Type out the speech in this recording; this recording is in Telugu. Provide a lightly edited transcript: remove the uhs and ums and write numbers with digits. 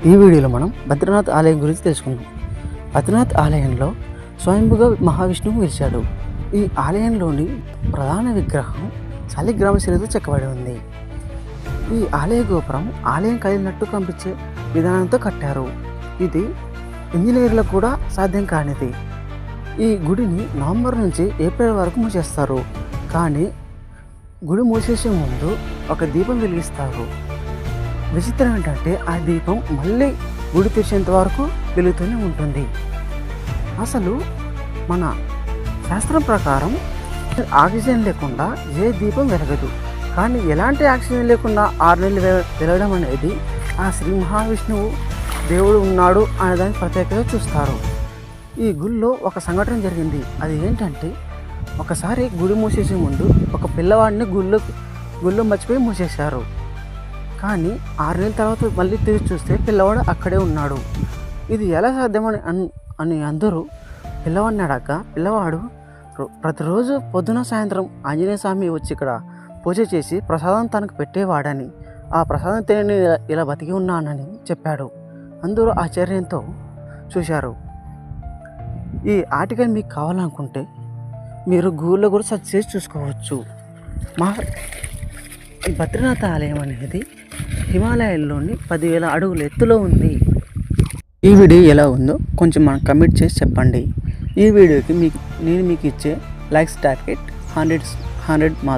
ఈ వీడియోలో మనం బద్రీనాథ్ ఆలయం గురించి తెలుసుకుందాం. బద్రీనాథ్ ఆలయంలో స్వయంభుగా మహావిష్ణువు వెలిశాడు. ఈ ఆలయంలోని ప్రధాన విగ్రహం శాలిగ్రామ శిలతో చెక్కబడి ఉంది. ఈ ఆలయ గోపురం ఆలయం కదిలినట్టు కనిపించే విధానంతో కట్టారు. ఇది ఇంజనీర్లకు కూడా సాధ్యం కానిది. ఈ గుడిని నవంబర్ నుంచి ఏప్రిల్ వరకు మూసేస్తారు. కానీ గుడి మూసేసే ముందు ఒక దీపం వెలిగిస్తారు. విచిత్రం ఏంటంటే ఆ దీపం మళ్ళీ గుడి తెరిచేంత వరకు వెలుగుతూనే ఉంటుంది. అసలు మన శాస్త్రం ప్రకారం ఆక్సిజన్ లేకుండా ఏ దీపం వెలగదు. కానీ ఎలాంటి ఆక్సిజన్ లేకుండా 6 నెలలు వెలగడం అనేది ఆ శ్రీ మహావిష్ణువు దేవుడు ఉన్నాడు అనేదాన్ని ప్రత్యేకంగా చూస్తారు. ఈ గుడిలో ఒక సంఘటన జరిగింది. అది ఏంటంటే ఒకసారి గుడి మూసేసే ముందు ఒక పిల్లవాడిని గుళ్ళో మర్చిపోయి మూసేశారు. కానీ 6 నెలల తర్వాత మళ్ళీ తిరిగి చూస్తే పిల్లవాడు అక్కడే ఉన్నాడు. ఇది ఎలా సాధ్యమని అని అందరూ పిల్లవాడిని అడగగా పిల్లవాడు ప్రతిరోజు పొద్దున సాయంత్రం ఆంజనేయ స్వామి వచ్చి ఇక్కడ పూజ చేసి ప్రసాదం తనకు పెట్టేవాడని, ఆ ప్రసాదం తిని ఇలా బతికి ఉన్నానని చెప్పాడు. అందరూ ఆశ్చర్యంతో చూశారు. ఈ ఆర్టికల్ మీకు కావాలనుకుంటే మీరు గూగుల్లో కూడా సెర్చ్ చేసి చూసుకోవచ్చు. ఈ బద్రీనాథ్ ఆలయం అనేది హిమాలయాల్లోని 10,000 అడుగుల ఎత్తులో ఉంది. ఈ వీడియో ఎలా ఉందో కొంచెం మనం కమెంట్ చేసి చెప్పండి. ఈ వీడియోకి నేను మీకు ఇచ్చే లైక్స్ టార్గెట్ 100 మాత్రం.